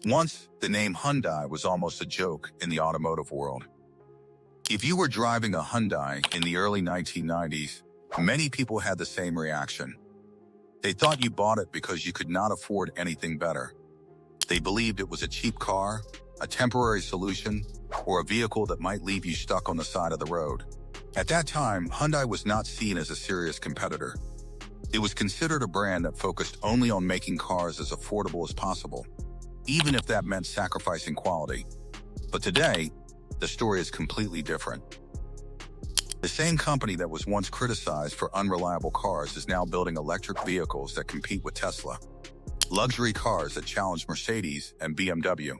Once, the name Hyundai was almost a joke in the automotive world. If you were driving a Hyundai in the early 1990s, many people had the same reaction. They thought you bought it because you could not afford anything better. They believed it was a cheap car, a temporary solution, or a vehicle that might leave you stuck on the side of the road. At that time, Hyundai was not seen as a serious competitor. It was considered a brand that focused only on making cars as affordable as possible, even if that meant sacrificing quality. But today, the story is completely different. The same company that was once criticized for unreliable cars is now building electric vehicles that compete with Tesla, luxury cars that challenge Mercedes and BMW,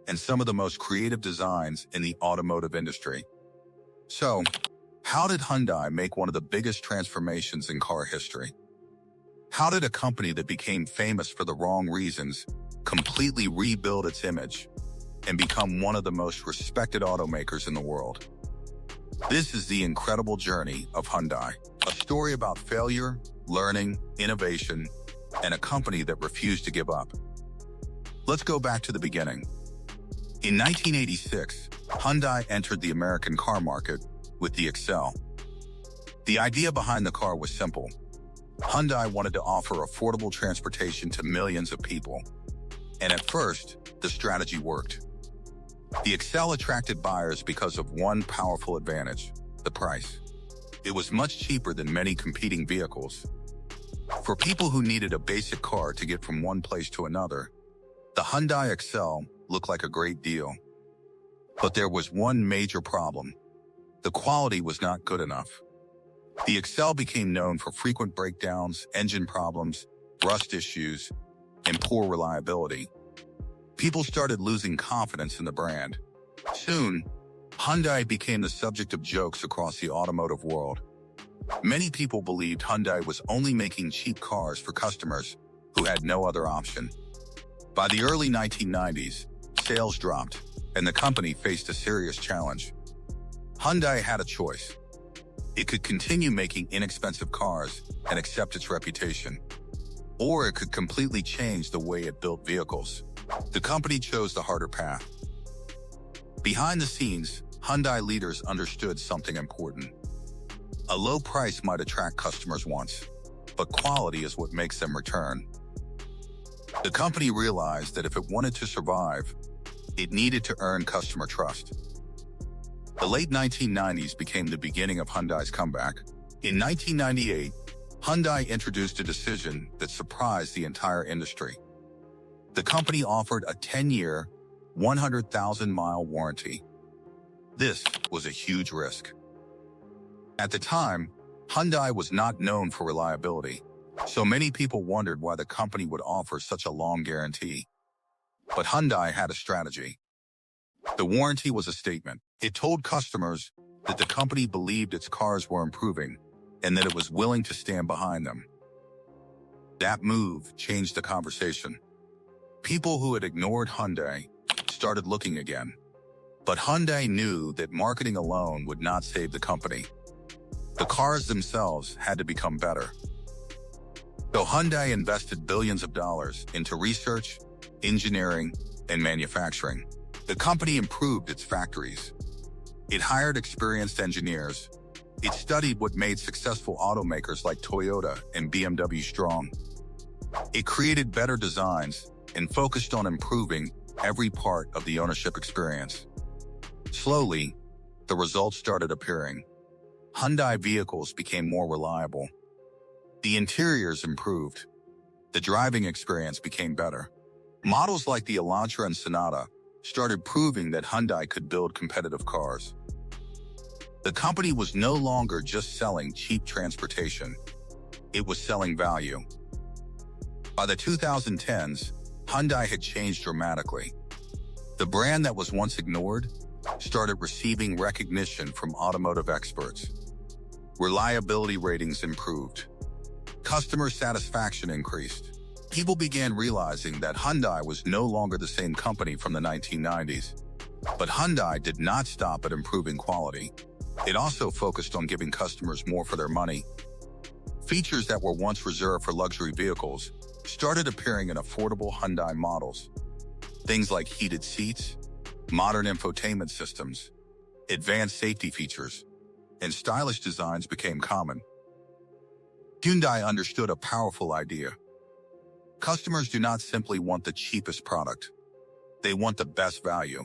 and some of the most creative designs in the automotive industry. So, how did Hyundai make one of the biggest transformations in car history? How did a company that became famous for the wrong reasons completely rebuild its image and become one of the most respected automakers in the world? This is the incredible journey of Hyundai, a story about failure, learning, innovation, and a company that refused to give up. Let's go back to the beginning. In 1986, Hyundai entered the American car market with the Excel. The idea behind the car was simple. Hyundai wanted to offer affordable transportation to millions of people. And at first, the strategy worked. The Excel attracted buyers because of one powerful advantage: the price. It was much cheaper than many competing vehicles. For people who needed a basic car to get from one place to another, the Hyundai Excel looked like a great deal. But there was one major problem. The quality was not good enough. The Excel became known for frequent breakdowns, engine problems, rust issues, and poor reliability. People started losing confidence in the brand. Soon, Hyundai became the subject of jokes across the automotive world. Many people believed Hyundai was only making cheap cars for customers who had no other option. By the early 1990s, sales dropped, and the company faced a serious challenge. Hyundai had a choice. It could continue making inexpensive cars and accept its reputation, or it could completely change the way it built vehicles. The company chose the harder path. Behind the scenes, Hyundai leaders understood something important. A low price might attract customers once, but quality is what makes them return. The company realized that if it wanted to survive, it needed to earn customer trust. The late 1990s became the beginning of Hyundai's comeback. In 1998, Hyundai introduced a decision that surprised the entire industry. The company offered a 10-year, 100,000-mile warranty. This was a huge risk. At the time, Hyundai was not known for reliability, so many people wondered why the company would offer such a long guarantee. But Hyundai had a strategy. The warranty was a statement. It told customers that the company believed its cars were improving and that it was willing to stand behind them. That move changed the conversation. People who had ignored Hyundai started looking again. But Hyundai knew that marketing alone would not save the company. The cars themselves had to become better. So Hyundai invested billions of dollars into research, engineering, and manufacturing. The company improved its factories. It hired experienced engineers. It studied what made successful automakers like Toyota and BMW strong. It created better designs and focused on improving every part of the ownership experience. Slowly, the results started appearing. Hyundai vehicles became more reliable. The interiors improved. The driving experience became better. Models like the Elantra and Sonata started proving that Hyundai could build competitive cars. The company was no longer just selling cheap transportation. It was selling value. By the 2010s, Hyundai had changed dramatically. The brand that was once ignored started receiving recognition from automotive experts. Reliability ratings improved. Customer satisfaction increased. People began realizing that Hyundai was no longer the same company from the 1990s. But Hyundai did not stop at improving quality. It also focused on giving customers more for their money. Features that were once reserved for luxury vehicles started appearing in affordable Hyundai models. Things like heated seats, modern infotainment systems, advanced safety features, and stylish designs became common. Hyundai understood a powerful idea. Customers do not simply want the cheapest product. They want the best value.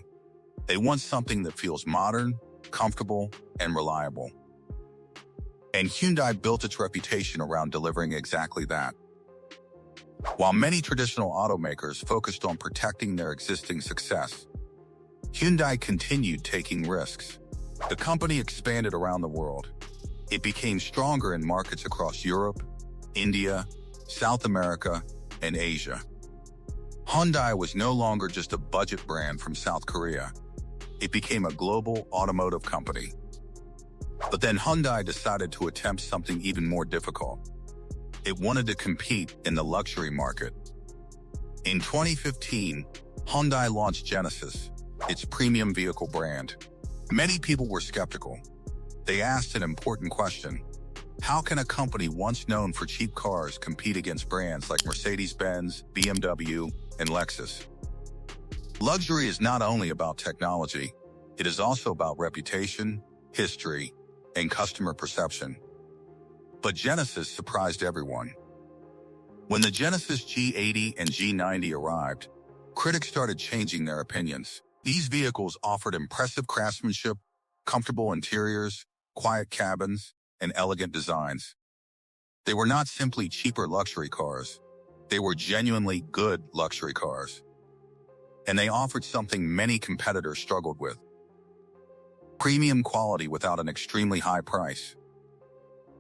They want something that feels modern, comfortable, and reliable. And Hyundai built its reputation around delivering exactly that. While many traditional automakers focused on protecting their existing success, Hyundai continued taking risks. The company expanded around the world. It became stronger in markets across Europe, India, South America, and Asia. Hyundai was no longer just a budget brand from South Korea. It became a global automotive company. But then Hyundai decided to attempt something even more difficult. It wanted to compete in the luxury market. In 2015, Hyundai launched Genesis, its premium vehicle brand. Many people were skeptical. They asked an important question. How can a company once known for cheap cars compete against brands like Mercedes-Benz, BMW, and Lexus? Luxury is not only about technology, it is also about reputation, history, and customer perception. But Genesis surprised everyone. When the Genesis G80 and G90 arrived, critics started changing their opinions. These vehicles offered impressive craftsmanship, comfortable interiors, quiet cabins, and elegant designs. They were not simply cheaper luxury cars. They were genuinely good luxury cars. And they offered something many competitors struggled with: premium quality without an extremely high price.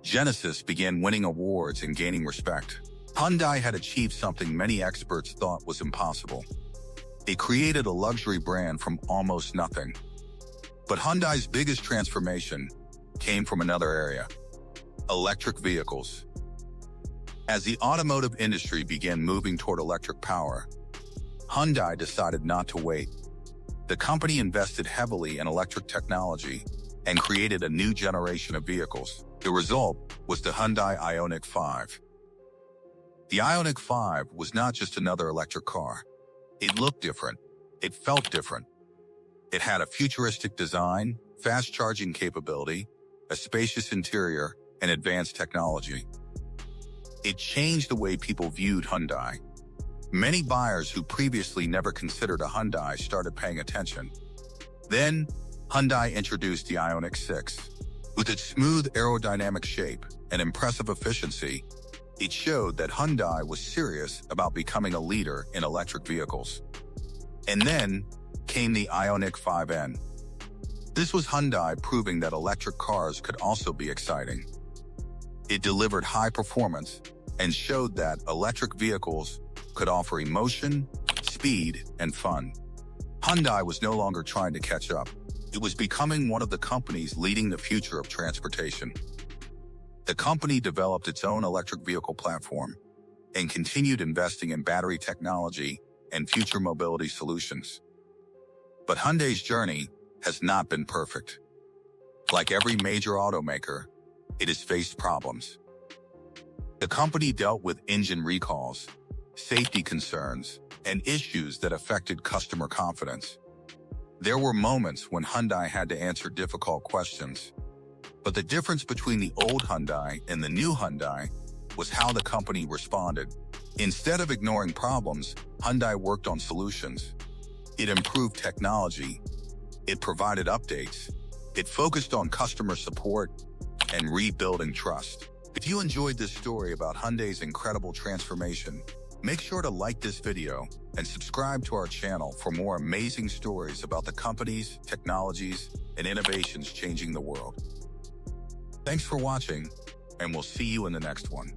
Genesis began winning awards and gaining respect. Hyundai had achieved something many experts thought was impossible. It created a luxury brand from almost nothing. But Hyundai's biggest transformation came from another area: electric vehicles. As the automotive industry began moving toward electric power, Hyundai decided not to wait. The company invested heavily in electric technology and created a new generation of vehicles. The result was the Hyundai Ioniq 5. The Ioniq 5 was not just another electric car. It looked different. It felt different. It had a futuristic design, fast charging capability, a spacious interior, and advanced technology. It changed the way people viewed Hyundai. Many buyers who previously never considered a Hyundai started paying attention. Then, Hyundai introduced the Ioniq 6. With its smooth aerodynamic shape and impressive efficiency, it showed that Hyundai was serious about becoming a leader in electric vehicles. And then came the Ioniq 5N. This was Hyundai proving that electric cars could also be exciting. It delivered high performance and showed that electric vehicles could offer emotion, speed, and fun. Hyundai was no longer trying to catch up. It was becoming one of the companies leading the future of transportation. The company developed its own electric vehicle platform and continued investing in battery technology and future mobility solutions. But Hyundai's journey has not been perfect. Like every major automaker, it has faced problems. The company dealt with engine recalls, safety concerns, and issues that affected customer confidence. There were moments when Hyundai had to answer difficult questions. But the difference between the old Hyundai and the new Hyundai was how the company responded. Instead of ignoring problems, Hyundai worked on solutions. It improved technology. It provided updates. It focused on customer support and rebuilding trust. If you enjoyed this story about Hyundai's incredible transformation, make sure to like this video and subscribe to our channel for more amazing stories about the companies, technologies, and innovations changing the world. Thanks for watching, and we'll see you in the next one.